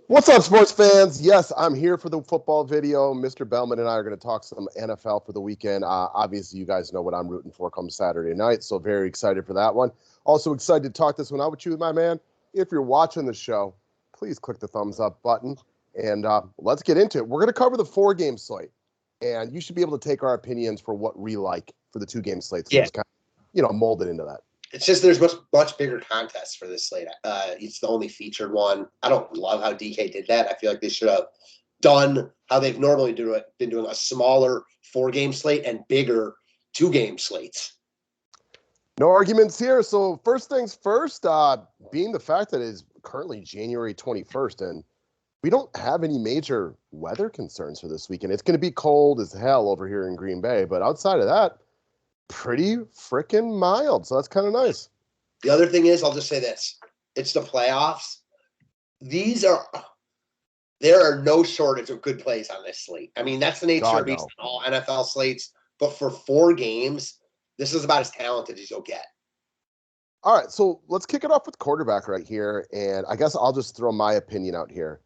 What's up, sports fans? Yes, I'm here for the football video. Mr. Bellman and I are going to talk some NFL for the weekend. Obviously, you guys know what I'm rooting for come Saturday night, so very excited for that one. Also excited to talk this one out with you, my man. If you're watching the show, please click the thumbs up button, and let's get into it. We're going to cover the 4-game slate, and you should be able to take our opinions for what we like for the 2-game slate. So Yeah. just kind of, mold it into that. It's just there's much bigger contests for this slate. It's the only featured one. I don't love how DK did that. I feel like they should have done how they've normally been doing a smaller 4-game slate and bigger 2-game slates. No arguments here. So first things first, being the fact that it is currently January 21st and we don't have any major weather concerns for this weekend. It's going to be cold as hell over here in Green Bay, but outside of that, pretty freaking mild. So that's kind of nice. The other thing is, I'll just say this. It's the playoffs. There are no shortage of good plays on this slate. I mean, that's the nature of all NFL slates. But for 4 games, this is about as talented as you'll get. All right, so let's kick it off with quarterback right here. And I guess I'll just throw my opinion out here.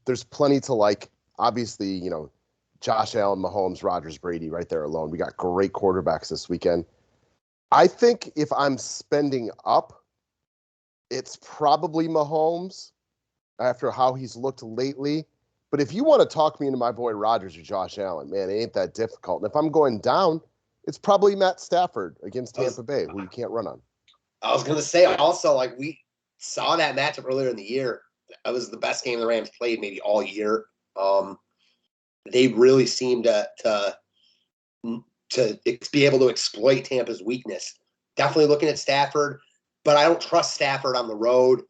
There's plenty to like. Obviously, Josh Allen, Mahomes, Rodgers, Brady right there alone. We got great quarterbacks this weekend. I think if I'm spending up, it's probably Mahomes after how he's looked lately. But if you want to talk me into my boy Rodgers or Josh Allen, man, it ain't that difficult. And if I'm going down, it's probably Matt Stafford against Tampa Bay, who you can't run on. I was going to say also, we saw that matchup earlier in the year. That was the best game the Rams played maybe all year. They really seem to be able to exploit Tampa's weakness. Definitely looking at Stafford, but I don't trust Stafford on the road.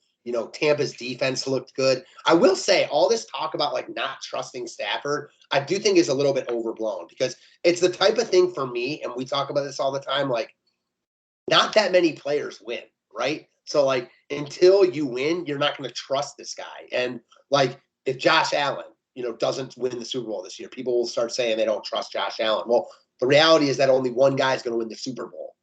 Tampa's defense looked good. I will say all this talk about not trusting Stafford, I do think is a little bit overblown because it's the type of thing for me, and we talk about this all the time, not that many players win, right? So until you win, you're not going to trust this guy. And if Josh Allen, doesn't win the Super Bowl this year, people will start saying they don't trust Josh Allen. Well, the reality is that only one guy is going to win the Super Bowl.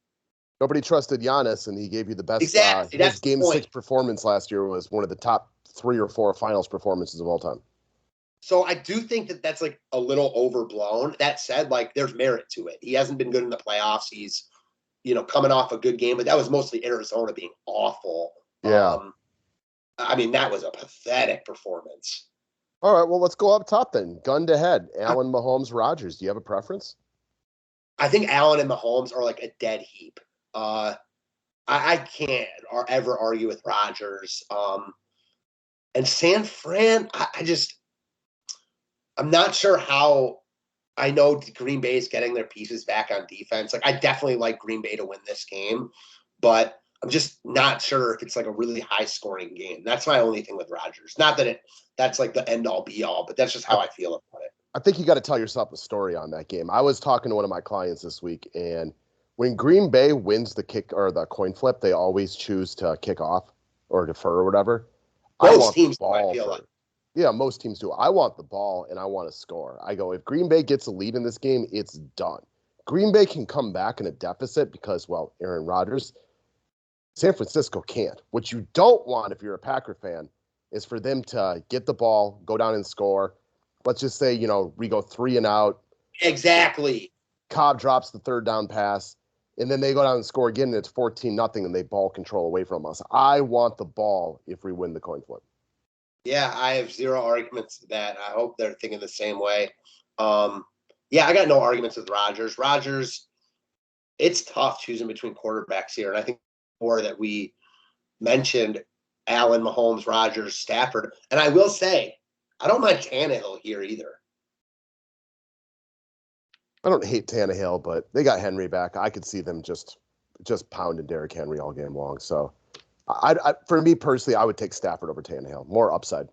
Nobody trusted Giannis, and he gave you the best. Exactly. His Game 6 performance last year was one of the top 3 or 4 finals performances of all time. So I do think that that's a little overblown. That said, there's merit to it. He hasn't been good in the playoffs. He's, coming off a good game, but that was mostly Arizona being awful. Yeah. That was a pathetic performance. All right, well, let's go up top then. Gun to head. Allen, Mahomes, Rodgers. Do you have a preference? I think Allen and Mahomes are a dead heap. I can't ever argue with Rodgers. And San Fran, I'm not sure how. I know Green Bay is getting their pieces back on defense. I definitely like Green Bay to win this game, but I'm just not sure if it's a really high scoring game. That's my only thing with Rodgers. Not that that's the end all be all, but that's just how I feel about it. I think you got to tell yourself a story on that game. I was talking to one of my clients this week, and when Green Bay wins the kick or the coin flip, they always choose to kick off or defer or whatever. Most teams do, I feel like. Yeah, most teams do. I want the ball and I want to score. I go, if Green Bay gets a lead in this game, it's done. Green Bay can come back in a deficit because, well, Aaron Rodgers. San Francisco can't. What you don't want if you're a Packer fan is for them to get the ball, go down and score. Let's just say, we go 3 and out. Exactly. Cobb drops the 3rd down pass, and then they go down and score again, and it's 14-0, and they ball control away from us. I want the ball if we win the coin flip. Yeah, I have zero arguments to that. I hope they're thinking the same way. Yeah, I got no arguments with Rodgers. Rodgers, it's tough choosing between quarterbacks here, and I think more that we mentioned Allen, Mahomes, Rodgers, Stafford. And I will say, I don't mind Tannehill here either. I don't hate Tannehill, but they got Henry back. I could see them just pounding Derrick Henry all game long. So, for me personally, I would take Stafford over Tannehill. More upside.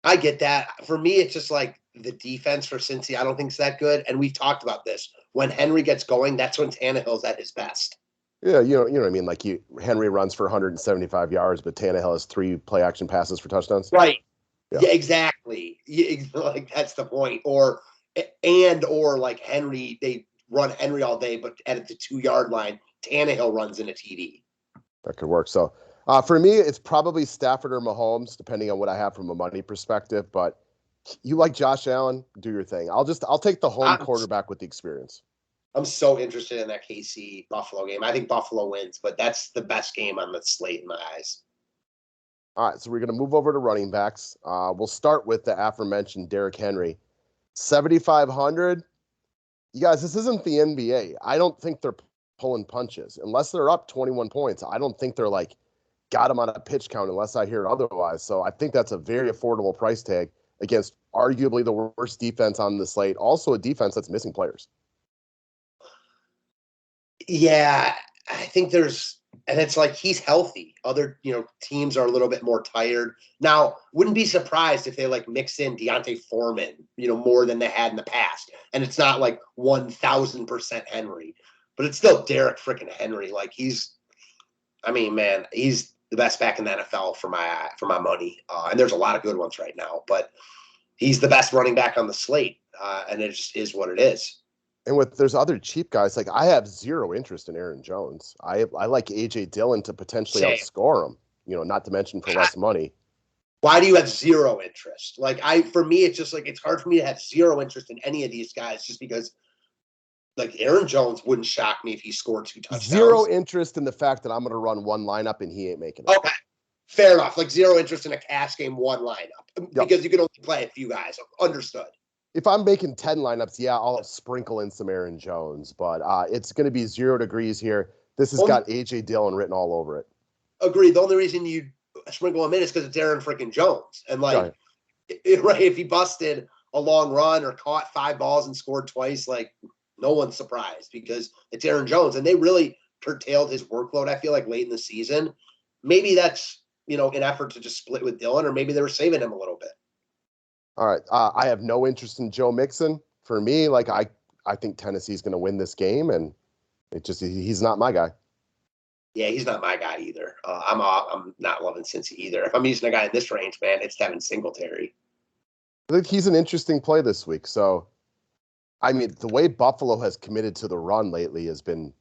I get that. For me, it's just the defense for Cincy, I don't think is that good. And we've talked about this. When Henry gets going, that's when Tannehill's at his best. Yeah, you know what I mean? Henry runs for 175 yards, but Tannehill has 3 play action passes for touchdowns. Right. Yeah, exactly. That's the point. Or Henry, they run Henry all day, but at the 2-yard line, Tannehill runs in a TD. That could work. So For me, it's probably Stafford or Mahomes, depending on what I have from a money perspective. But you like Josh Allen, do your thing. I'll take the home quarterback with the experience. I'm so interested in that KC Buffalo game. I think Buffalo wins, but that's the best game on the slate in my eyes. All right, so we're going to move over to running backs. We'll start with the aforementioned Derrick Henry. 7,500. You guys, this isn't the NBA. I don't think they're pulling punches. Unless they're up 21 points, I don't think they're like got them on a pitch count unless I hear otherwise. So I think that's a very affordable price tag against arguably the worst defense on the slate. Also a defense that's missing players. Yeah, I think and it's like he's healthy. Other, teams are a little bit more tired. Now, wouldn't be surprised if they like mix in Deontay Foreman, more than they had in the past. And it's not like 1,000% Henry, but it's still Derrick freaking Henry. Like he's the best back in the NFL for my money. And there's a lot of good ones right now, but he's the best running back on the slate. And it just is what it is. And there's other cheap guys, like I have zero interest in Aaron Jones. I like AJ Dillon to potentially outscore him, not to mention for less money. Why do you have zero interest? For me, it's just like, it's hard for me to have zero interest in any of these guys just because like Aaron Jones wouldn't shock me if he scored 2 touchdowns. Zero interest in the fact that I'm going to run one lineup and he ain't making it. Okay. Fair enough. Like zero interest in a cash game, one lineup because you can only play a few guys. Understood. If I'm making 10 lineups, yeah, I'll sprinkle in some Aaron Jones, but it's going to be 0 degrees here. This has got AJ Dillon written all over it. Agreed. The only reason you sprinkle him in is because it's Aaron freaking Jones. And right, if he busted a long run or caught 5 balls and scored twice, like no one's surprised because it's Aaron Jones. And they really curtailed his workload, I feel like, late in the season. Maybe that's, an effort to just split with Dillon, or maybe they were saving him a little bit. All right. I have no interest in Joe Mixon. For me, like I think Tennessee's going to win this game, and he's not my guy. Yeah, he's not my guy either. I'm not loving Cincy either. If I'm using a guy in this range, man, it's Devin Singletary. I think he's an interesting play this week. So, the way Buffalo has committed to the run lately has been,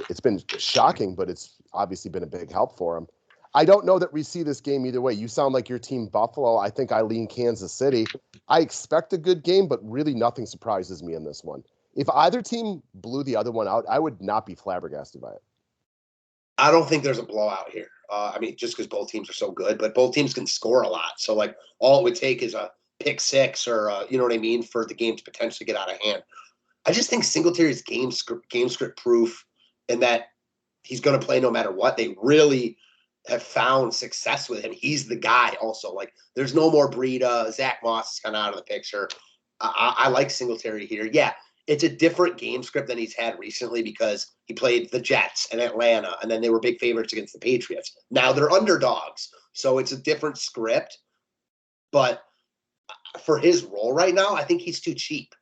it's been shocking, but it's obviously been a big help for him. I don't know that we see this game either way. You sound like your team Buffalo. I think I lean Kansas City. I expect a good game, but really nothing surprises me in this one. If either team blew the other one out, I would not be flabbergasted by it. I don't think there's a blowout here. Just because both teams are so good, but both teams can score a lot. So, like, all it would take is a pick six or, you know what I mean, for the game to potentially get out of hand. I just think Singletary's game script proof in that he's going to play no matter what. They really have found success with him. He's the guy also. Like, there's no more Breida. Zach Moss is kind of out of the picture. I like Singletary here. Yeah, it's a different game script than he's had recently because he played the Jets and Atlanta, and then they were big favorites against the Patriots. Now they're underdogs, so it's a different script. But for his role right now, I think he's too cheap.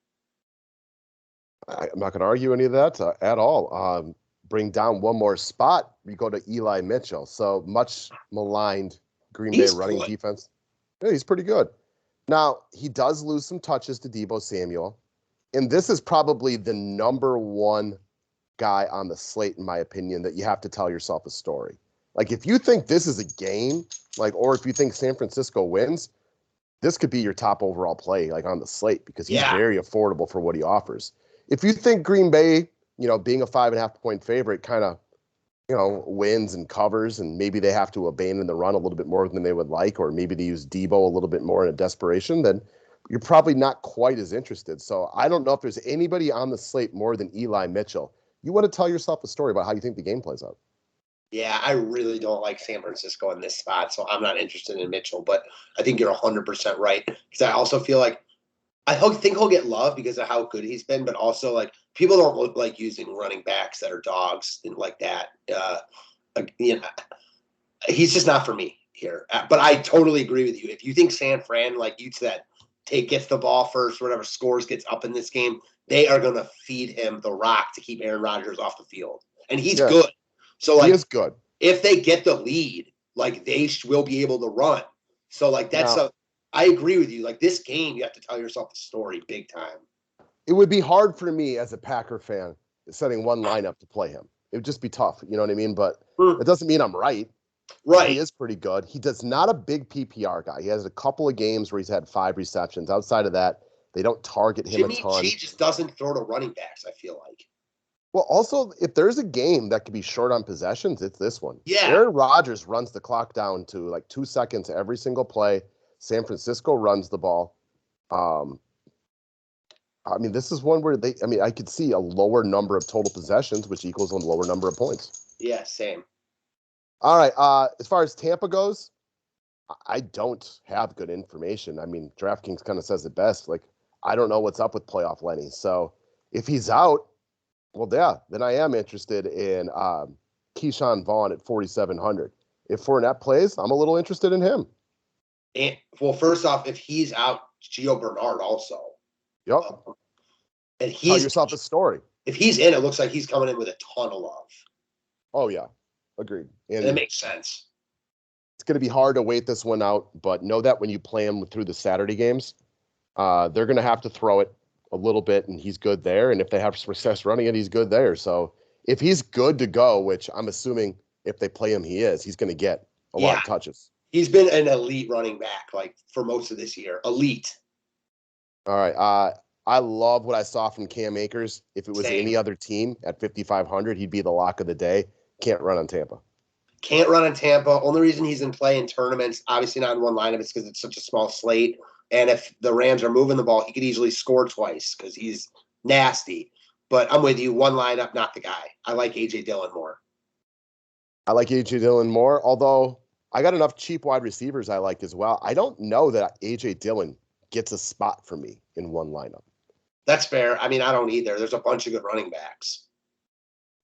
I'm not going to argue any of that at all. Bring down one more spot, we go to Eli Mitchell. So much maligned Green Bay running defense. Yeah, he's pretty good. Now, he does lose some touches to Deebo Samuel. And this is probably the number one guy on the slate, in my opinion, that you have to tell yourself a story. Like, if you think this is a game, or if you think San Francisco wins, this could be your top overall play, on the slate, because he's very affordable for what he offers. If you think Green Bay, being a 5.5 point favorite kind of, wins and covers, and maybe they have to abandon the run a little bit more than they would like, or maybe to use Deebo a little bit more in a desperation, then you're probably not quite as interested. So I don't know if there's anybody on the slate more than Eli Mitchell. You want to tell yourself a story about how you think the game plays out. Yeah, I really don't like San Francisco in this spot, so I'm not interested in Mitchell, but I think you're 100% right, because I also feel like I think he'll get love because of how good he's been, but also, like, people don't look like using running backs that are dogs and like that. He's just not for me here. But I totally agree with you. If you think San Fran, like you said, gets the ball first, whatever scores gets up in this game, they are going to feed him the rock to keep Aaron Rodgers off the field. And he's good. So, like, he is good. If they get the lead, like, they will be able to run. So, like, I agree with you. Like, this game, you have to tell yourself a story big time. It would be hard for me as a Packer fan setting one lineup to play him. It would just be tough. You know what I mean? But it doesn't mean I'm right. Right. He is pretty good. He does not a big PPR guy. He has a couple of games where he's had 5 receptions. Outside of that, they don't target him a Jimmy ton. G just doesn't throw to running backs, I feel like. Well, also, if there's a game that could be short on possessions, it's this one. Yeah. Aaron Rodgers runs the clock down to like 2 seconds every single play. San Francisco runs the ball. I mean, this is one where I could see a lower number of total possessions, which equals a lower number of points. Yeah, same. All right. As far as Tampa goes, I don't have good information. I mean, DraftKings kind of says it best. Like, I don't know what's up with playoff Lenny. So if he's out, well, yeah, then I am interested in Keyshawn Vaughn at 4,700. If Fournette plays, I'm a little interested in him. And well, first off, if he's out, Gio Bernard also. Yep. And Tell yourself a story. If he's in, it looks like he's coming in with a ton of love. Oh, yeah. Agreed. And it makes sense. It's going to be hard to wait this one out, but know that when you play him through the Saturday games, they're going to have to throw it a little bit, and he's good there. And if they have success running it, he's good there. So if he's good to go, which I'm assuming if they play him, he is, he's going to get a lot of touches. He's been an elite running back, like, for most of this year. Elite. All right. I love what I saw from Cam Akers. If it was any other team at 5,500, he'd be the lock of the day. Can't run on Tampa. Can't run on Tampa. Only reason he's in play in tournaments, obviously not in one lineup, is because it's such a small slate. And if the Rams are moving the ball, he could easily score twice because he's nasty. But I'm with you. One lineup, not the guy. I like A.J. Dillon more. I like A.J. Dillon more, although I got enough cheap wide receivers I like as well. I don't know that A.J. Dillon gets a spot for me in one lineup. That's fair. I mean, I don't either. There's a bunch of good running backs.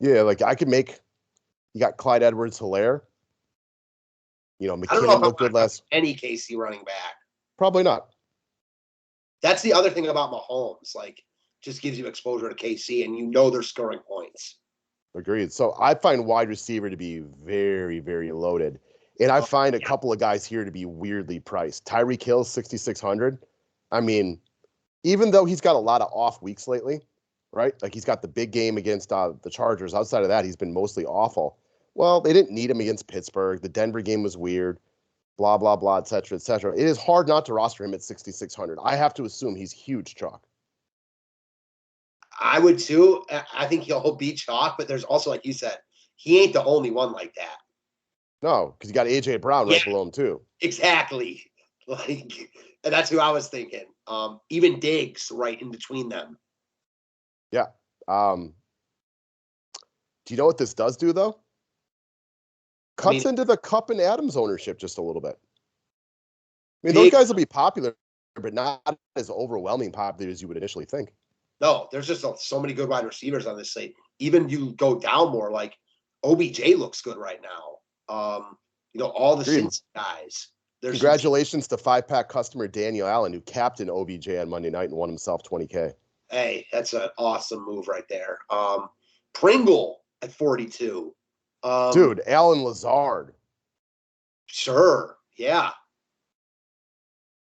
Yeah, like I could make – you got Clyde Edwards-Helaire. You know, McKinnon looked good last – any KC running back. Probably not. That's the other thing about Mahomes. Like, just gives you exposure to KC, and you know they're scoring points. Agreed. So I find wide receiver to be very, very loaded. And I find a couple of guys here to be weirdly priced. Tyreek Hill, 6,600. I mean, even though he's got a lot of off weeks lately, right? Like he's got the big game against the Chargers. Outside of that, he's been mostly awful. Well, they didn't need him against Pittsburgh. The Denver game was weird. Blah, blah, blah, et cetera, et cetera. It is hard not to roster him at 6,600. I have to assume he's huge chalk. I would too. I think he'll be chalk, but there's also, like you said, he ain't the only one like that. No, because you got A.J. Brown right below him too. Exactly. Like, and that's who I was thinking. Even Diggs right in between them. Yeah. Do you know what this does do, though? Cuts into the Kupp and Adams ownership just a little bit. I mean, those guys will be popular, but not as overwhelming popular as you would initially think. No, there's just so many good wide receivers on this slate. Even you go down more, like OBJ looks good right now. All the Cincy guys. Congratulations to 5-pack customer Daniel Allen, who captained OBJ on Monday night and won himself $20K. Hey, that's an awesome move right there. Pringle at 42. Dude, Alan Lazard. Sure. Yeah.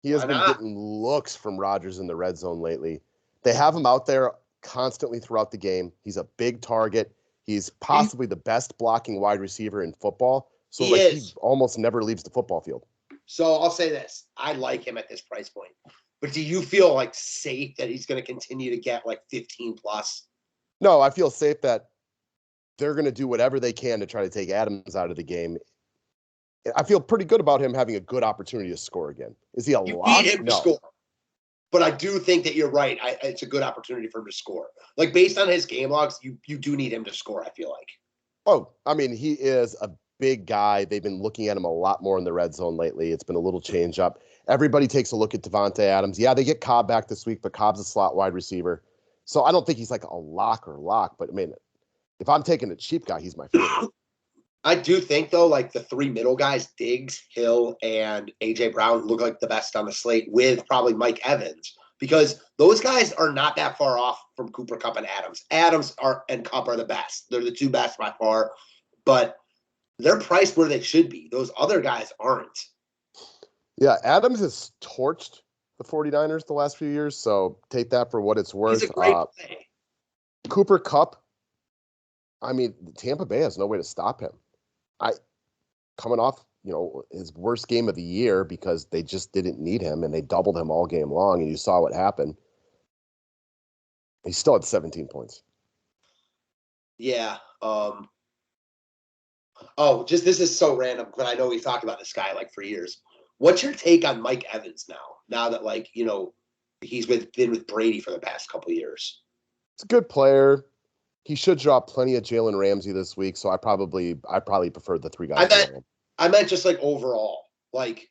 He has been getting looks from Rodgers in the red zone lately. They have him out there constantly throughout the game. He's a big target. He's possibly the best blocking wide receiver in football. So he almost never leaves the football field. So I'll say this. I like him at this price point. But do you feel like safe that he's going to continue to get like 15 plus? No, I feel safe that they're going to do whatever they can to try to take Adams out of the game. I feel pretty good about him having a good opportunity to score again. Is he a lock? You need him to score. But I do think that you're right. It's a good opportunity for him to score. Like, based on his game logs, you do need him to score, I feel like. Oh, I mean, he is a big guy. They've been looking at him a lot more in the red zone lately. It's been a little change up. Everybody takes a look at Devontae Adams. Yeah, they get Cobb back this week, but Cobb's a slot wide receiver. So I don't think he's like a lock. But, I mean, if I'm taking a cheap guy, he's my favorite. I do think, though, like the three middle guys, Diggs, Hill, and A.J. Brown look like the best on the slate with probably Mike Evans, because those guys are not that far off from Cooper Kupp and Adams. Adams and Kupp are the best. They're the two best by far, but they're priced where they should be. Those other guys aren't. Yeah, Adams has torched the 49ers the last few years, so take that for what it's worth. He's a great play. Cooper Kupp, I mean, Tampa Bay has no way to stop him. coming off, his worst game of the year because they just didn't need him and they doubled him all game long, and you saw what happened. He still had 17 points. Yeah. This is so random, but I know we've talked about this guy like for years. What's your take on Mike Evans now? Now that he's been with Brady for the past couple of years. It's a good player. He should drop plenty of Jalen Ramsey this week, so I probably prefer the 3 guys. I meant just like overall, like.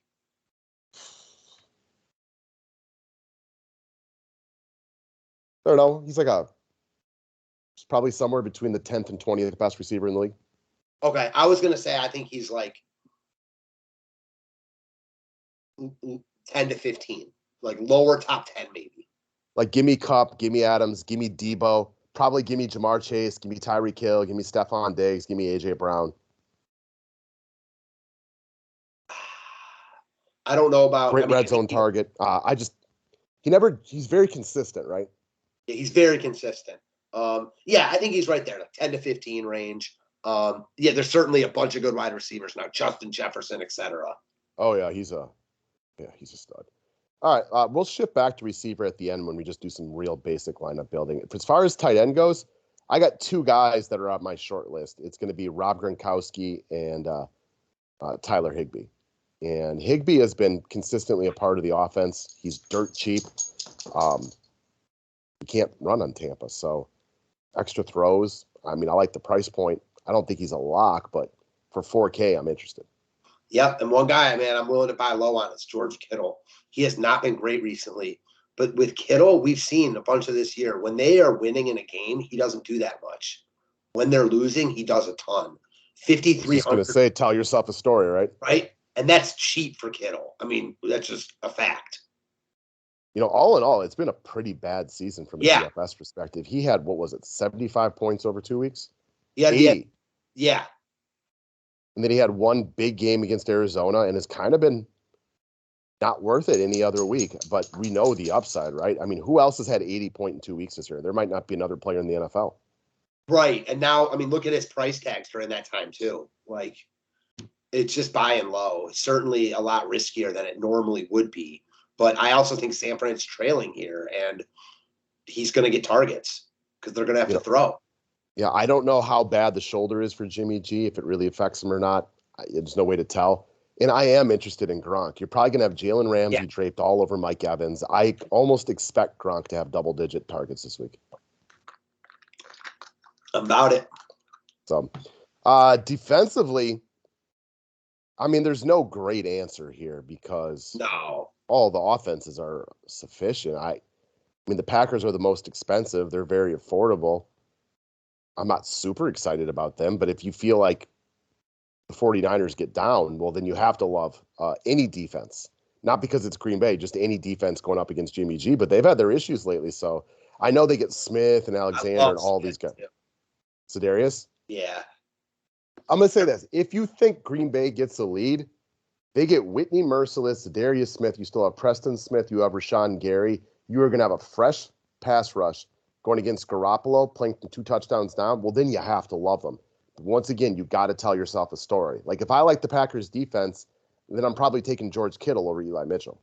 I don't know. He's probably somewhere between the 10th and 20th best receiver in the league. Okay, I was gonna say I think he's like 10 to 15, like lower top 10 maybe. Like, give me Kupp, give me Adams, give me Debo, probably give me Jamar Chase, give me Tyreek Hill, give me Stephon Diggs, give me AJ Brown. I don't know about great red zone target. He's very consistent, right? Yeah, he's very consistent. I think he's right there, like 10 to 15 range. There's certainly a bunch of good wide receivers now, Justin Jefferson, etc. Oh yeah, he's a stud. All right, we'll shift back to receiver at the end when we just do some real basic lineup building. As far as tight end goes, I got 2 guys that are on my short list. It's going to be Rob Gronkowski and Tyler Higbee. And Higbee has been consistently a part of the offense. He's dirt cheap. He can't run on Tampa, so extra throws. I mean, I like the price point. I don't think he's a lock, but for 4K, I'm interested. Yep, and one guy, man, I'm willing to buy low on is George Kittle. He has not been great recently, but with Kittle, we've seen a bunch of this year. When they are winning in a game, he doesn't do that much. When they're losing, he does a ton. 5,300. I was just going to say, tell yourself a story, right? Right, and that's cheap for Kittle. I mean, that's just a fact. All in all, it's been a pretty bad season from a DFS perspective. He had, 75 points over 2 weeks? Yeah, 80. Yeah. And then he had one big game against Arizona and has kind of been not worth it any other week. But we know the upside, right? I mean, who else has had 80 point in 2 weeks this year? There might not be another player in the NFL. Right. And now, I mean, look at his price tags during that time, too. Like, it's just buying low. It's certainly a lot riskier than it normally would be. But I also think San Fran's trailing here, and he's going to get targets because they're going to have to throw. Yeah, I don't know how bad the shoulder is for Jimmy G, if it really affects him or not. There's no way to tell. And I am interested in Gronk. You're probably going to have Jalen Ramsey draped all over Mike Evans. I almost expect Gronk to have double-digit targets this week. About it. So, defensively, I mean, there's no great answer here because all the offenses are sufficient. I mean, the Packers are the most expensive. They're very affordable. I'm not super excited about them, but if you feel like the 49ers get down, well, then you have to love any defense. Not because it's Green Bay, just any defense going up against Jimmy G, but they've had their issues lately. So I know they get Smith and Alexander and all these guys. Sedarius? Yeah. I'm going to say this. If you think Green Bay gets a lead, they get Whitney Merciless, Sedarius Smith. You still have Preston Smith. You have Rashawn Gary. You are going to have a fresh pass rush going against Garoppolo, playing 2 touchdowns down. Well, then you have to love them. But once again, you got to tell yourself a story. Like, if I like the Packers defense, then I'm probably taking George Kittle over Eli Mitchell.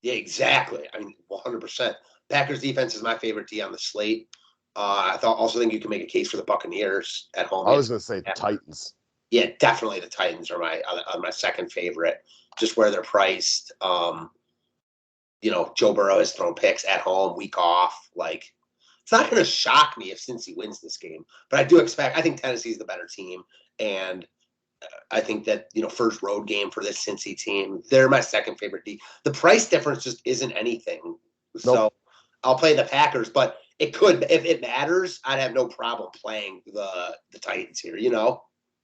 Yeah, exactly. I mean, 100%. Packers defense is my favorite D on the slate. I also think you can make a case for the Buccaneers at home. I was going to say Titans. Yeah, definitely the Titans are my second favorite, just where they're priced. Joe Burrow has thrown picks at home, week off. Like, it's not going to shock me if Cincy wins this game, but I think Tennessee's the better team. And I think that, first road game for this Cincy team, they're my second favorite D. The price difference just isn't anything. Nope. So I'll play the Packers, but it could, if it matters, I'd have no problem playing the Titans here,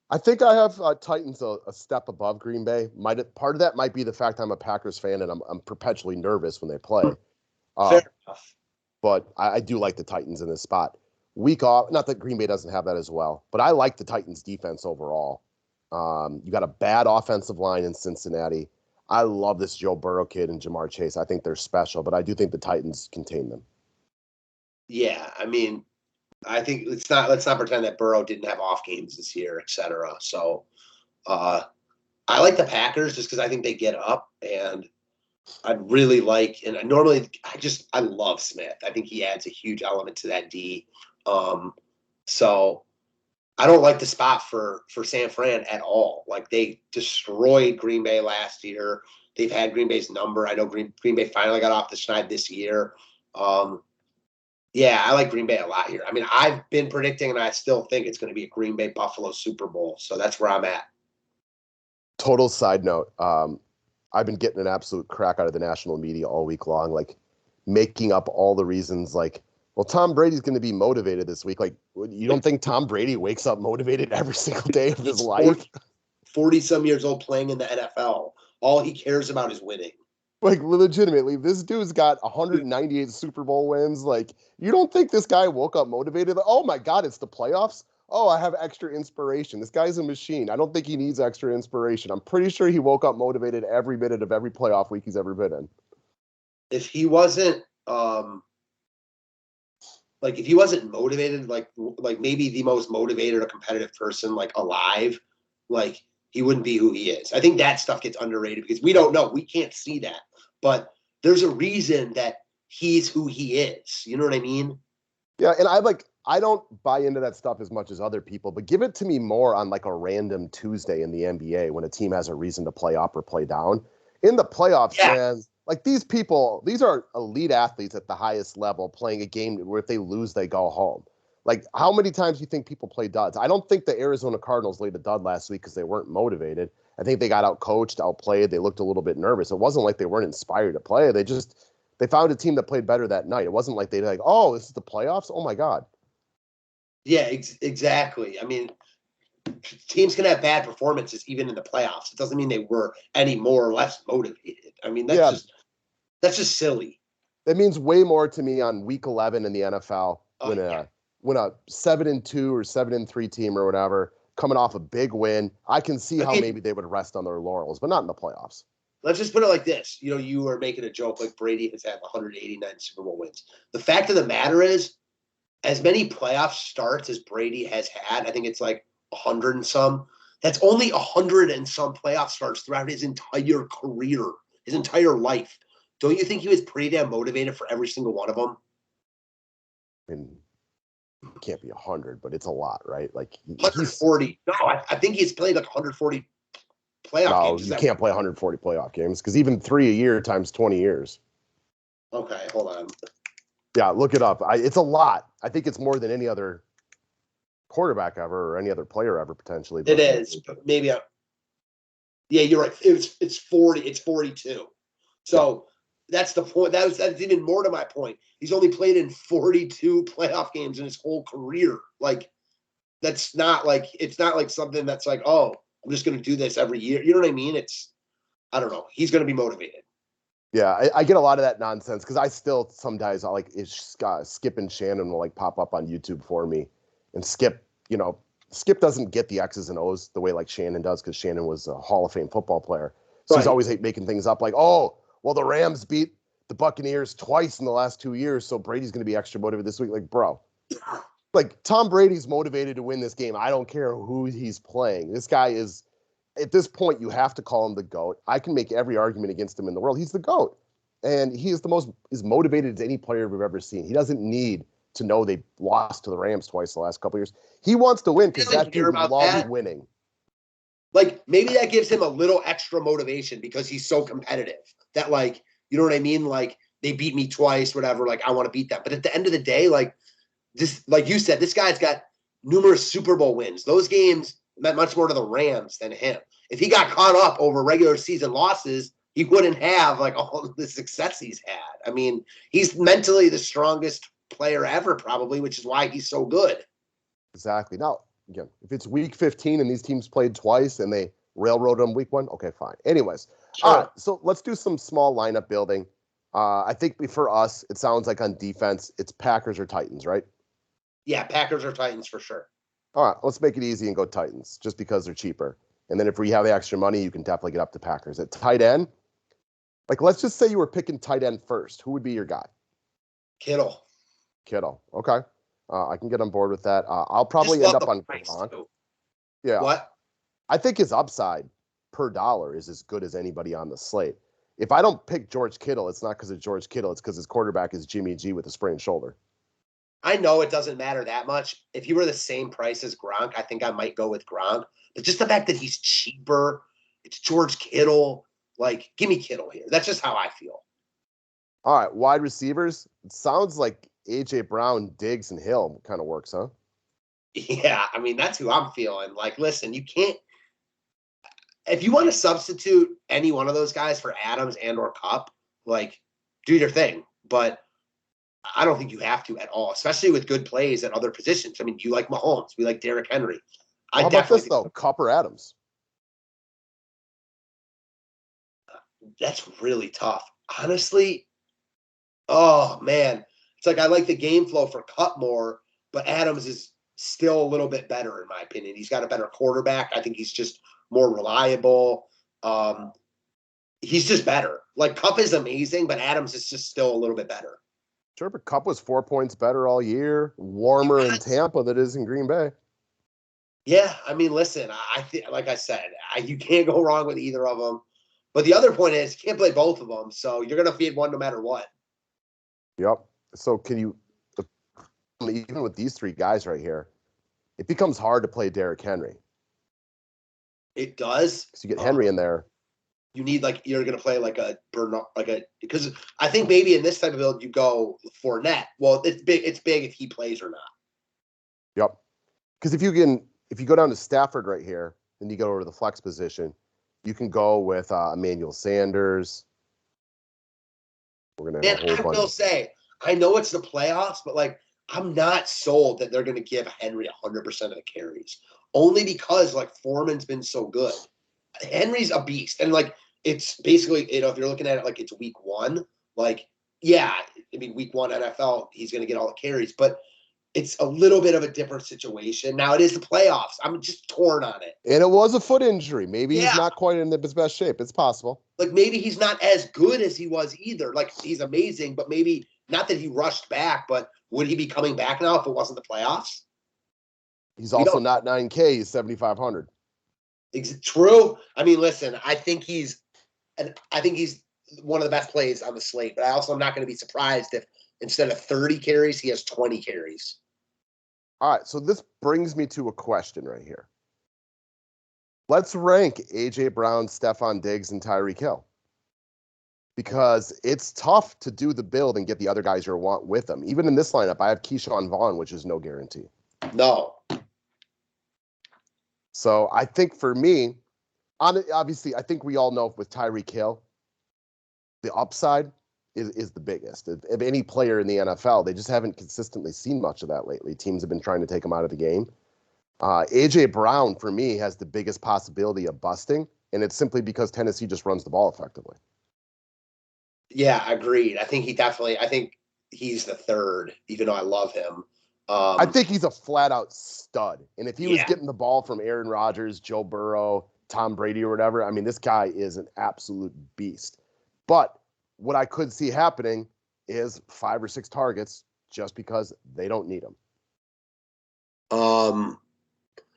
I think I have Titans a step above Green Bay. Part of that might be the fact I'm a Packers fan and I'm perpetually nervous when they play. Fair enough. But I do like the Titans in this spot. Week off, not that Green Bay doesn't have that as well, but I like the Titans defense overall. You got a bad offensive line in Cincinnati. I love this Joe Burrow kid and Jamar Chase. I think they're special, but I do think the Titans contain them. Yeah, I mean, I think let's not pretend that Burrow didn't have off games this year, et cetera. So I like the Packers just because I think they get up, and I'd really like. And normally, I love Smith. I think he adds a huge element to that D. So I don't like the spot for San Fran at all. Like, they destroyed Green Bay last year. They've had Green Bay's number. I know Green Bay finally got off the schneid this year. Yeah, I like Green Bay a lot here. I mean, I've been predicting, and I still think it's going to be a Green Bay Buffalo Super Bowl. So that's where I'm at. Total side note. I've been getting an absolute crack out of the national media all week long, like making up all the reasons, like, well, Tom Brady's going to be motivated this week. Like, you don't think Tom Brady wakes up motivated every single day of his life? 40-some years old playing in the NFL. All he cares about is winning. Like, legitimately, this dude's got 198 Super Bowl wins. Like, you don't think this guy woke up motivated? Like, oh, my God, it's the playoffs? Oh, I have extra inspiration. This guy's a machine. I don't think he needs extra inspiration. I'm pretty sure he woke up motivated every minute of every playoff week he's ever been in. If he wasn't if he wasn't motivated, like maybe the most motivated or competitive person like alive, like he wouldn't be who he is. I think that stuff gets underrated because we don't know. We can't see that. But there's a reason that he's who he is. You know what I mean? Yeah, and I don't buy into that stuff as much as other people, but give it to me more on like a random Tuesday in the NBA when a team has a reason to play up or play down. In the playoffs, man, like these people, these are elite athletes at the highest level playing a game where if they lose, they go home. Like, how many times do you think people play duds? I don't think the Arizona Cardinals laid a dud last week because they weren't motivated. I think they got outcoached, outplayed. They looked a little bit nervous. It wasn't like they weren't inspired to play. They found a team that played better that night. It wasn't like like, oh, this is the playoffs? Oh, my God. Yeah, exactly. I mean, teams can have bad performances even in the playoffs. It doesn't mean they were any more or less motivated. I mean, that's just silly. That means way more to me on week 11 in the NFL when a 7-2 or 7-3 team or whatever coming off a big win. I can see how maybe they would rest on their laurels, but not in the playoffs. Let's just put it like this. You know, you were making a joke like Brady has had 189 Super Bowl wins. The fact of the matter is, as many playoff starts as Brady has had, I think it's like 100 and some. That's only 100 and some playoff starts throughout his entire career, his entire life. Don't you think he was pretty damn motivated for every single one of them? I mean, it can't be 100, but it's a lot, right? Like 140. No, I think he's played like 140 playoff games. No, you can't play 140 playoff games because even 3 a year times 20 years. Okay, hold on. Yeah, look it up. It's a lot. I think it's more than any other quarterback ever or any other player ever potentially. It is, but maybe. Yeah, you're right. It's 40. It's 42. So that's the point. That's even more to my point. He's only played in 42 playoff games in his whole career. Like, it's not like something that's like, oh, I'm just going to do this every year. You know what I mean? I don't know. He's going to be motivated. Yeah, I get a lot of that nonsense because I still sometimes Skip and Shannon will like pop up on YouTube for me, and Skip doesn't get the X's and O's the way like Shannon does because Shannon was a Hall of Fame football player, so he's always making things up like, oh, well, the Rams beat the Buccaneers twice in the last 2 years, so Brady's going to be extra motivated this week. Like, bro, like Tom Brady's motivated to win this game. I don't care who he's playing. This guy is. At this point, you have to call him the GOAT. I can make every argument against him in the world. He's the GOAT. And he is as motivated as any player we've ever seen. He doesn't need to know they lost to the Rams twice the last couple of years. He wants to win because that dude loves winning. Like, maybe that gives him a little extra motivation because he's so competitive that, like, you know what I mean? Like, they beat me twice, whatever. Like, I want to beat them. But at the end of the day, like you said, this guy's got numerous Super Bowl wins. Those games meant much more to the Rams than him. If he got caught up over regular season losses, he wouldn't have like all the success he's had. I mean, he's mentally the strongest player ever, probably, which is why he's so good. Exactly. Now, again, if it's week 15 and these teams played twice and they railroaded them week 1, okay, fine. Anyways, sure. All right, so let's do some small lineup building. I think for us, it sounds like on defense, it's Packers or Titans, right? Yeah, Packers or Titans for sure. All right, let's make it easy and go Titans just because they're cheaper. And then if we have the extra money, you can definitely get up to Packers. At tight end, like let's just say you were picking tight end first. Who would be your guy? Kittle. Okay. I can get on board with that. I'll probably end up on Gronk. Yeah. What? I think his upside per dollar is as good as anybody on the slate. If I don't pick George Kittle, it's not because of George Kittle. It's because his quarterback is Jimmy G with a sprained shoulder. I know it doesn't matter that much. If you were the same price as Gronk, I think I might go with Gronk. But just the fact that he's cheaper, it's George Kittle. Like, give me Kittle here. That's just how I feel. All right, wide receivers. It sounds like A.J. Brown, Diggs, and Hill kind of works, huh? Yeah, I mean, that's who I'm feeling. Like, listen, you can't – if you want to substitute any one of those guys for Adams and or Kupp, like, do your thing. But I don't think you have to at all, especially with good plays at other positions. I mean, you like Mahomes. We like Derrick Henry. How about this, though? Kupp or Adams? That's really tough. Honestly, oh, man. It's like I like the game flow for Kupp more, but Adams is still a little bit better, in my opinion. He's got a better quarterback. I think he's just more reliable. He's just better. Like, Kupp is amazing, but Adams is just still a little bit better. Sure, but Kupp was 4 points better all year, warmer in Tampa than it is in Green Bay. Yeah, I mean, listen, I think, like I said, you can't go wrong with either of them. But the other point is, you can't play both of them, so you're going to feed one no matter what. Yep. So can you, even with these three guys right here, it becomes hard to play Derrick Henry. It does. Because you get Henry in there. You need, like, you're going to play like a Bernard, because I think maybe in this type of build you go Fournette. Well, it's big if he plays or not. Yep. Because if you go down to Stafford right here, and you go over to the flex position, you can go with Emmanuel Sanders. We're going to have a whole bunch. I will say, I know it's the playoffs, but, like, I'm not sold that they're going to give Henry 100% of the carries. Only because, like, Foreman's been so good. Henry's a beast. And, like, it's basically, if you're looking at it like it's week one, like, yeah, I mean, week one NFL, he's going to get all the carries. But it's a little bit of a different situation. Now, it is the playoffs. I'm just torn on it. And it was a foot injury. Maybe he's not quite in his best shape. It's possible. Like, maybe he's not as good as he was either. Like, he's amazing, but maybe not that he rushed back, but would he be coming back now if it wasn't the playoffs? He's also not 9K. He's 7,500. True. I mean, listen, I think he's one of the best plays on the slate, but I also am not going to be surprised if instead of 30 carries, he has 20 carries. All right, so this brings me to a question right here. Let's rank A.J. Brown, Stephon Diggs, and Tyreek Hill. Because it's tough to do the build and get the other guys you want with them. Even in this lineup, I have Keyshawn Vaughn, which is no guarantee. No. So I think for me, obviously, I think we all know with Tyreek Hill, the upside is the biggest. If any player in the NFL, they just haven't consistently seen much of that lately. Teams have been trying to take him out of the game. A.J. Brown, for me, has the biggest possibility of busting, and it's simply because Tennessee just runs the ball effectively. Yeah, agreed. I think he's the third, even though I love him. I think he's a flat-out stud. And if he was getting the ball from Aaron Rodgers, Joe Burrow, Tom Brady, or whatever, I mean, this guy is an absolute beast. But what I could see happening is 5 or 6 targets just because they don't need him.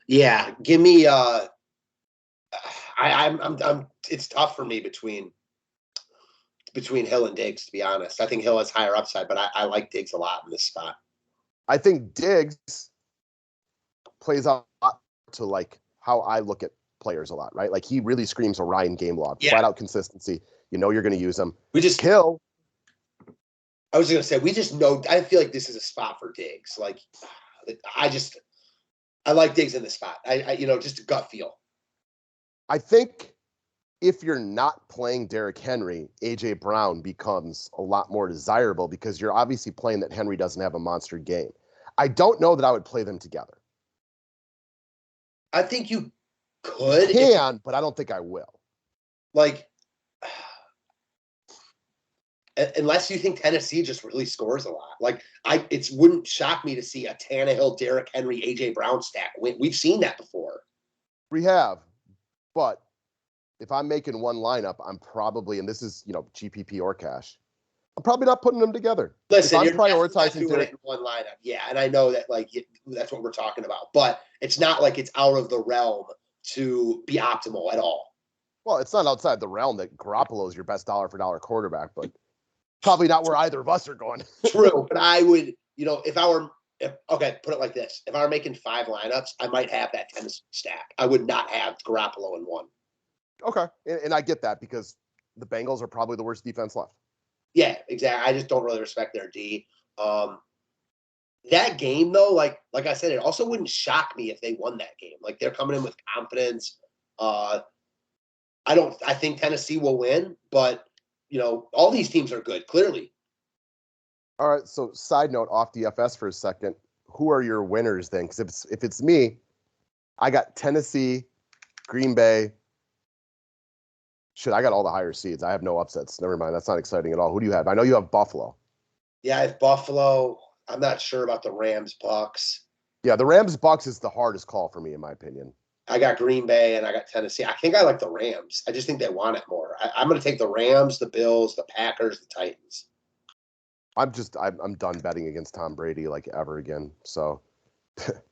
Yeah, give me. It's tough for me between Hill and Diggs, to be honest. I think Hill has higher upside, but I like Diggs a lot in this spot. I think Diggs plays a lot to like how I look at players a lot, right? Like he really screams Orion game log, flat out consistency. You know you're going to use him. Hill. I was going to say, we just know. I feel like this is a spot for Diggs. Like I like Diggs in this spot. I just a gut feel. I think if you're not playing Derrick Henry, A.J. Brown becomes a lot more desirable because you're obviously playing that Henry doesn't have a monster game. I don't know that I would play them together. I think you could. But I don't think I will. Like, unless you think Tennessee just really scores a lot. Like, it wouldn't shock me to see a Tannehill, Derrick Henry, A.J. Brown stack. We've seen that before. We have. But if I'm making one lineup, I'm probably, and this is, GPP or cash, I'm probably not putting them together. Listen, if I'm you're prioritizing doing it in one lineup. Yeah, and I know that, like, that's what we're talking about. But it's not like it's out of the realm to be optimal at all. Well, it's not outside the realm that Garoppolo is your best dollar for dollar quarterback, but probably not where either of us are going. True, but I would, okay, put it like this. If I were making 5 lineups, I might have that Tennessee stack. I would not have Garoppolo in one. Okay. And I get that because the Bengals are probably the worst defense left. Yeah, exactly. I just don't really respect their D. That game, though, like I said, it also wouldn't shock me if they won that game. Like, they're coming in with confidence. I think Tennessee will win, but, all these teams are good, clearly. All right. So, side note off DFS for a second. Who are your winners then? Because if it's me, I got Tennessee, Green Bay. Shit, I got all the higher seeds. I have no upsets. Never mind. That's not exciting at all. Who do you have? I know you have Buffalo. Yeah, I have Buffalo. I'm not sure about the Rams Bucks. Yeah, the Rams Bucks is the hardest call for me, in my opinion. I got Green Bay and I got Tennessee. I think I like the Rams. I just think they want it more. I'm going to take the Rams, the Bills, the Packers, the Titans. I'm done betting against Tom Brady like ever again. So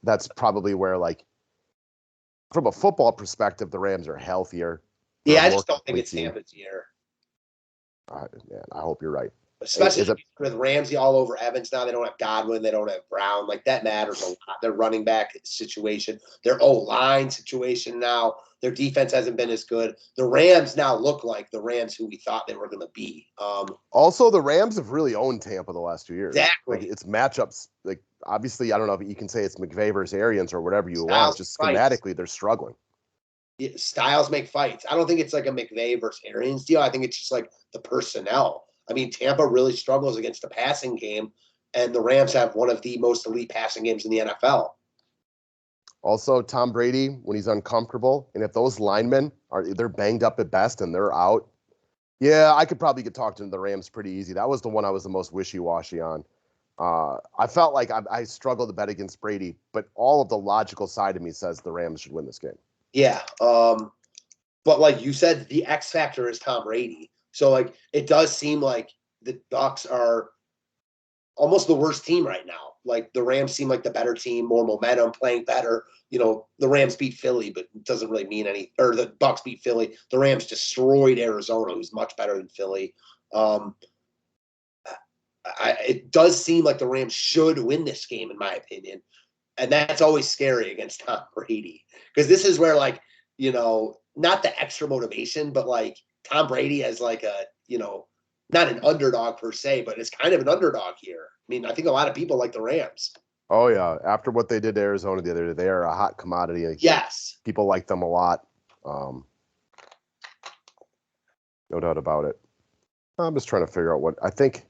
that's probably where, like, from a football perspective, the Rams are healthier. Yeah, I just don't think it's Tampa's year. Man, I hope you're right. Especially with Ramsey all over Evans now. They don't have Godwin. They don't have Brown. Like, that matters a lot. Their running back situation, their O-line situation now. Their defense hasn't been as good. The Rams now look like the Rams who we thought they were going to be. Also, the Rams have really owned Tampa the last 2 years. Exactly. Like, it's matchups. Like, obviously, I don't know if you can say it's McVay versus Arians or whatever you want. Just schematically, they're struggling. Styles make fights. I don't think it's like a McVay versus Arians deal. I think it's just like the personnel. I mean, Tampa really struggles against the passing game, and the Rams have one of the most elite passing games in the NFL. Also, Tom Brady, when he's uncomfortable, and if those linemen they're banged up at best and they're out, yeah, I could probably get talked into the Rams pretty easy. That was the one I was the most wishy-washy on. I felt like I struggled to bet against Brady, but all of the logical side of me says the Rams should win this game. Yeah, but like you said, the X factor is Tom Brady. So, like, it does seem like the Bucs are almost the worst team right now. Like, the Rams seem like the better team, more momentum, playing better. The Rams beat Philly, but it doesn't really mean any. Or the Bucs beat Philly. The Rams destroyed Arizona, who's much better than Philly. It does seem like the Rams should win this game, in my opinion. And that's always scary against Tom Brady. Because this is where, like, not the extra motivation, but, like, Tom Brady as, like, a, not an underdog per se, but it's kind of an underdog here. I mean, I think a lot of people like the Rams. Oh, yeah. After what they did to Arizona the other day, they are a hot commodity. Yes. People like them a lot. No doubt about it. I'm just trying to figure out what I think.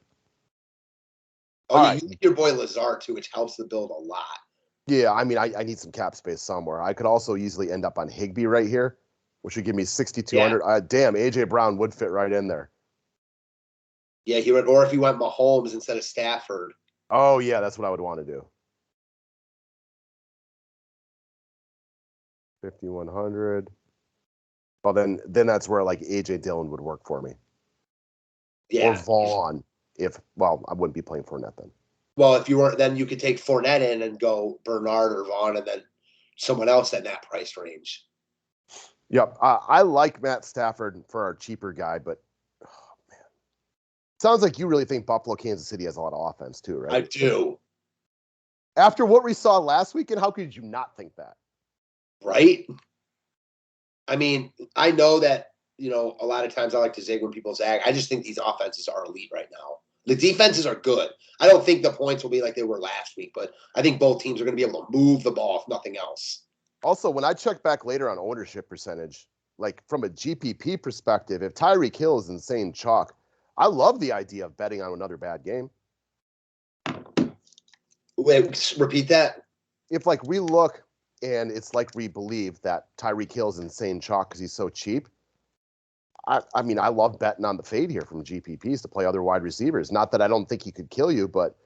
Oh, yeah, you need your boy Lazard, too, which helps the build a lot. Yeah, I mean, I need some cap space somewhere. I could also easily end up on Higbee right here, which would give me 6,200. Yeah. Damn, A.J. Brown would fit right in there. Yeah, or if he went Mahomes instead of Stafford. Oh, yeah, that's what I would want to do. 5,100. Well, then that's where, like, A.J. Dillon would work for me. Yeah. Or Vaughn. I wouldn't be playing Fournette then. Well, if you weren't, then you could take Fournette in and go Bernard or Vaughn and then someone else in that price range. Yep. I like Matt Stafford for our cheaper guy, but, oh, man. Sounds like you really think Buffalo, Kansas City has a lot of offense too, right? I do. After what we saw last weekend, how could you not think that? Right? I mean, I know that, a lot of times I like to zig when people zag. I just think these offenses are elite right now. The defenses are good. I don't think the points will be like they were last week, but I think both teams are going to be able to move the ball, if nothing else. Also, when I check back later on ownership percentage, like from a GPP perspective, if Tyreek Hill is insane chalk, I love the idea of betting on another bad game. Wait, repeat that. If, like, we look and it's like we believe that Tyreek Hill is insane chalk because he's so cheap, I mean, I love betting on the fade here from GPPs to play other wide receivers. Not that I don't think he could kill you, but,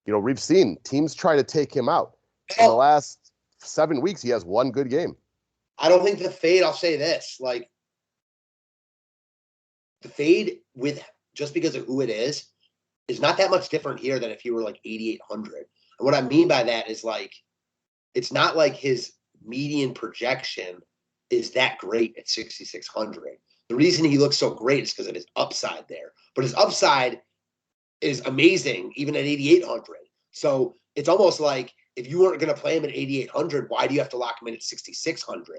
we've seen teams try to take him out. In the last 7 weeks, he has one good game. I don't think the fade, I'll say this, like, the fade with just because of who it is not that much different here than if you were like 8,800. And what I mean by that is, like, it's not like his median projection is that great at 6,600. The reason he looks so great is because of his upside there. But his upside is amazing even at 8,800. So it's almost like if you weren't going to play him at 8,800, why do you have to lock him in at 6,600?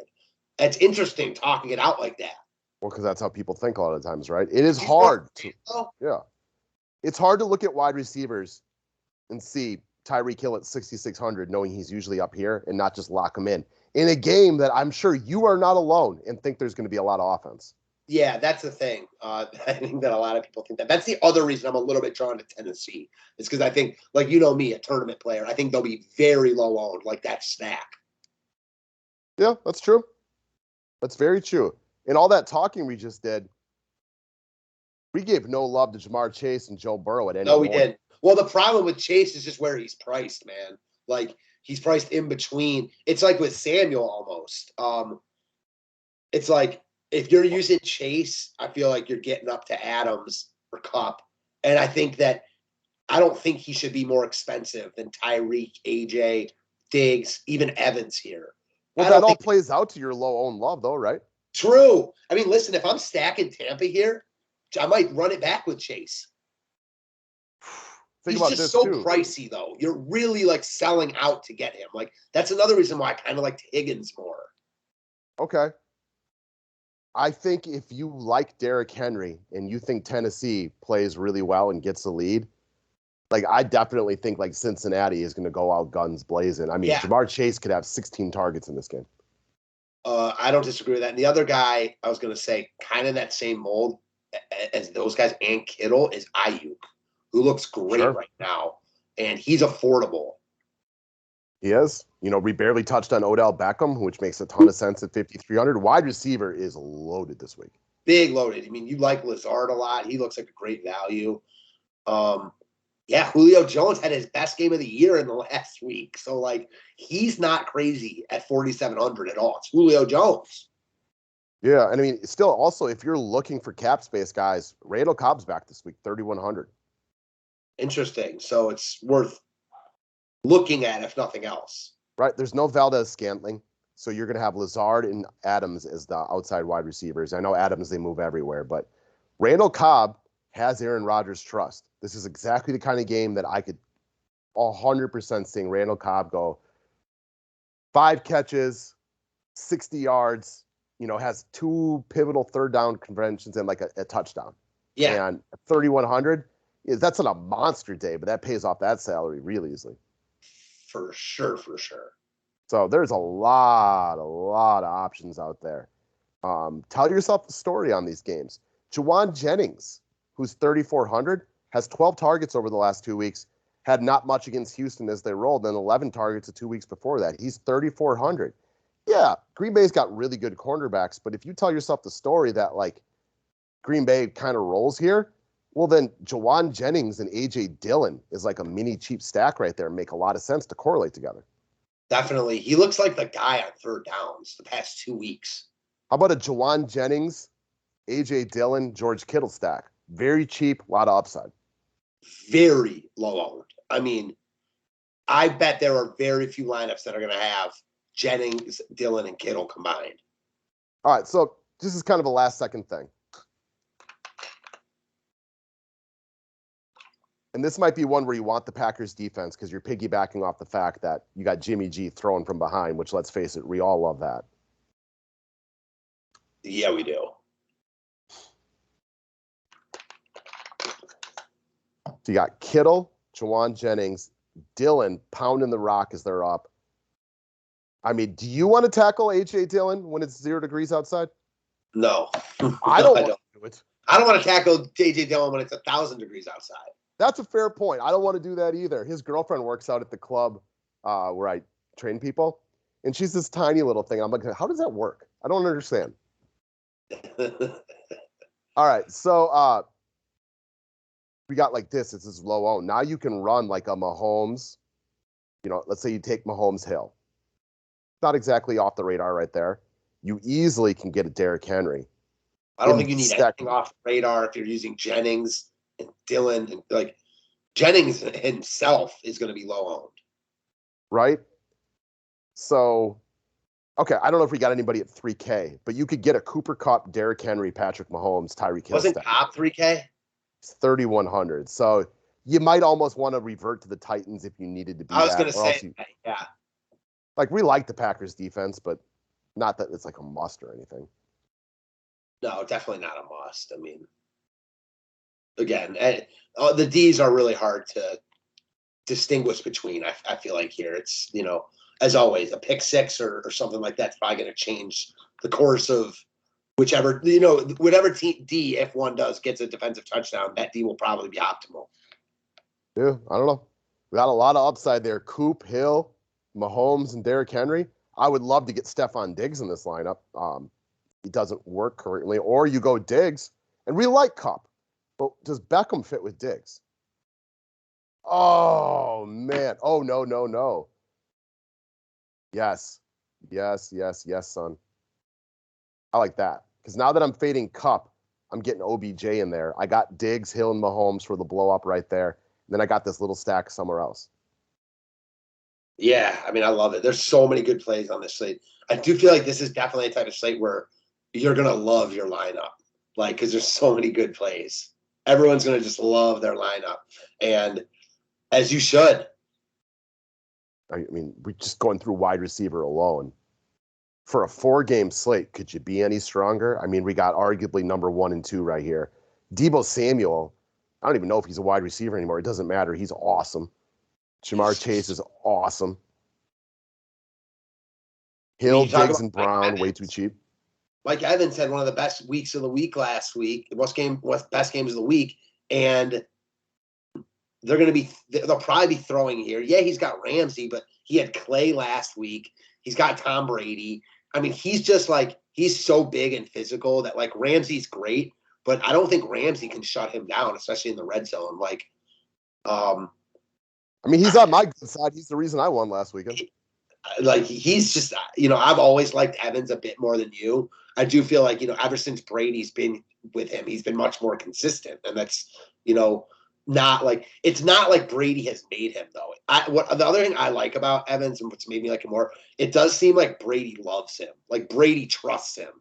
That's interesting talking it out like that. Well, because that's how people think a lot of times, right? It is hard to, yeah. It's hard to look at wide receivers and see Tyreek Hill at 6,600, knowing he's usually up here, and not just lock him in a game that I'm sure you are not alone and think there's going to be a lot of offense. Yeah, that's the thing. I think that a lot of people think that. That's the other reason I'm a little bit drawn to Tennessee. It's because I think, like you know me, a tournament player, I think they'll be very low owned, like that stack. Yeah, that's true. That's very true. And all that talking we just did, we gave no love to Jamar Chase and Joe Burrow at any point. No, we didn't. Well, the problem with Chase is just where he's priced, man. Like, he's priced in between. It's like with Samuel almost. It's like, if you're using Chase, I feel like you're getting up to Adams or Kupp. And I think that I don't think he should be more expensive than Tyreek, AJ, Diggs, even Evans here. Well, that all plays out to your low-owned love, though, right? True. I mean, listen, if I'm stacking Tampa here, I might run it back with Chase. He's just so pricey, though. You're really, like, selling out to get him. Like, that's another reason why I kind of liked Higgins more. Okay. I think if you like Derrick Henry and you think Tennessee plays really well and gets the lead, like, I definitely think, like, Cincinnati is going to go out guns blazing. I mean, yeah. Jamar Chase could have 16 targets in this game. I don't disagree with that. And the other guy, I was going to say, kind of that same mold as those guys and Kittle is Ayuk, who looks great right now. And he's affordable. He is. You know, we barely touched on Odell Beckham, which makes a ton of sense at 5,300. Wide receiver is loaded this week. Big loaded. I mean, you like Lazard a lot. He looks like a great value. Yeah, Julio Jones had his best game of the year in the last week. So, like, he's not crazy at 4,700 at all. It's Julio Jones. Yeah, and I mean, still, also, if you're looking for cap space, guys, Randall Cobb's back this week, 3,100. Interesting. So it's worth looking at, if nothing else. Right. There's no Valdez-Scantling. So you're going to have Lazard and Adams as the outside wide receivers. I know Adams, they move everywhere, but Randall Cobb has Aaron Rodgers' trust. This is exactly the kind of game that I could 100% see Randall Cobb go 5 catches, 60 yards, you know, has 2 pivotal third down conventions and like a touchdown. Yeah. And 3,100, that's on a monster day, but that pays off that salary really easily. For sure, for sure. So there's a lot of options out there. Tell yourself the story on these games. Juwan Jennings, who's 3,400, has 12 targets over the last 2 weeks, had not much against Houston as they rolled, then 11 targets the 2 weeks before that. He's 3,400. Yeah, Green Bay's got really good cornerbacks, but if you tell yourself the story that, like, Green Bay kind of rolls here, well, then Juwan Jennings and A.J. Dillon is like a mini cheap stack right there and make a lot of sense to correlate together. Definitely. He looks like the guy on third downs the past 2 weeks. How about a Juwan Jennings, A.J. Dillon, George Kittle stack? Very cheap, a lot of upside. Very low owned. I mean, I bet there are very few lineups that are going to have Jennings, Dillon, and Kittle combined. All right, so this is kind of a last-second thing. And this might be one where you want the Packers defense because you're piggybacking off the fact that you got Jimmy G throwing from behind, which, let's face it, we all love that. Yeah, we do. So you got Kittle, Juwan Jennings, Dillon pounding the rock as they're up. I mean, do you want to tackle A.J. Dillon when it's 0 degrees outside? No. I don't want to do it. I don't want to tackle A.J. Dillon when it's 1,000 degrees outside. That's a fair point. I don't want to do that either. His girlfriend works out at the club where I train people, and she's this tiny little thing. I'm like, how does that work? I don't understand. All right, so we got like this. This is low owned. Now you can run like a Mahomes. You know, let's say you take Mahomes Hill. Not exactly off the radar right there. You easily can get a Derrick Henry. I don't think you need anything off the radar if you're using Jennings and Dillon. And like Jennings himself is going to be low owned. Right? So Okay, I don't know if we got anybody at 3K, but you could get a Cooper Kupp, Derrick Henry, Patrick Mahomes, Tyreek Hill Wasn't stack. Cobb 3K? It's 3,100. So you might almost want to revert to the Titans if you needed to be I was that. going to Or else say, you, yeah. like, we like the Packers defense, but not that it's like a must or anything. No, definitely not a must. I mean, again, the D's are really hard to distinguish between. I feel like here it's, as always, a pick six or something like that's probably going to change the course of whichever, whatever D, if one does, gets a defensive touchdown, that D will probably be optimal. Yeah, I don't know. We got a lot of upside there. Coop, Hill, Mahomes, and Derrick Henry. I would love to get Stephon Diggs in this lineup. He doesn't work currently. Or you go Diggs, and we like Kupp. But does Beckham fit with Diggs? Oh, man. Oh, no, no, no. Yes. Yes, yes, yes, son. I like that. Because now that I'm fading Kupp, I'm getting OBJ in there. I got Diggs, Hill, and Mahomes for the blow up right there. And then I got this little stack somewhere else. Yeah, I mean, I love it. There's so many good plays on this slate. I do feel like this is definitely a type of slate where you're going to love your lineup, like, because there's so many good plays. Everyone's going to just love their lineup. And as you should. I mean, we're just going through wide receiver alone. For a 4-game slate, could you be any stronger? I mean, we got arguably number 1 and 2 right here. Deebo Samuel, I don't even know if he's a wide receiver anymore. It doesn't matter. He's awesome. Jamar Chase is awesome. Hill, Diggs, and Brown, way too cheap. Mike Evans had one of the best weeks of the week last week. Best games of the week, and they'll probably be throwing here. Yeah, he's got Ramsey, but he had Clay last week. He's got Tom Brady. I mean, he's so big and physical that, like, Ramsey's great, but I don't think Ramsey can shut him down, especially in the red zone. Like, I mean, he's on my good side. He's the reason I won last weekend. Like, he's just, I've always liked Evans a bit more than you. I do feel like, ever since Brady's been with him, he's been much more consistent. And that's, it's not like Brady has made him, though. The other thing I like about Evans and what's made me like him more, it does seem like Brady loves him. Like, Brady trusts him.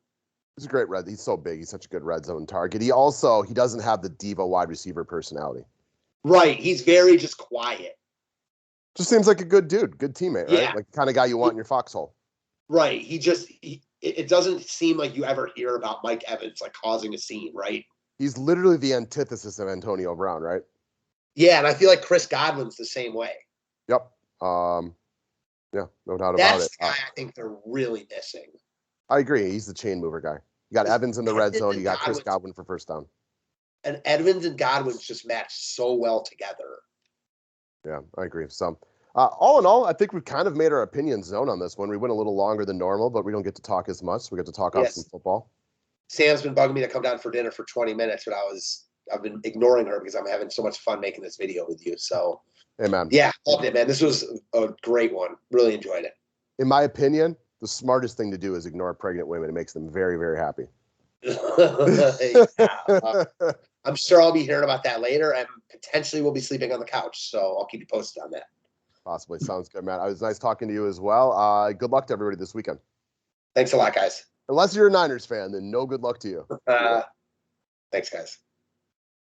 He's a great he's so big. He's such a good red zone target. He doesn't have the diva wide receiver personality. Right. He's very just quiet. Just seems like a good dude, good teammate, right? Yeah. Like the kind of guy you want in your foxhole. Right. It doesn't seem like you ever hear about Mike Evans, like, causing a scene, right? He's literally the antithesis of Antonio Brown, right? Yeah, and I feel like Chris Godwin's the same way. Yep. Yeah, no doubt about it. That's the guy I think they're really missing. I agree. He's the chain mover guy. You got Evans in the red zone. You got Chris Godwin for first down. And Evans and Godwin's just match so well together. Yeah, I agree. So, all in all, I think we've kind of made our opinions known on this one. We went a little longer than normal, but we don't get to talk as much. So we get to talk off some football. Sam's been bugging me to come down for dinner for 20 minutes, but I've been ignoring her because I'm having so much fun making this video with you. So, hey, man. Yeah, loved it, man. This was a great one. Really enjoyed it. In my opinion, the smartest thing to do is ignore pregnant women. It makes them very, very happy. I'm sure I'll be hearing about that later, and potentially we'll be sleeping on the couch. So I'll keep you posted on that. Possibly. Sounds good, man. It was nice talking to you as well. Good luck to everybody this weekend. Thanks a lot, guys. Unless you're a Niners fan, then no good luck to you. Thanks, guys.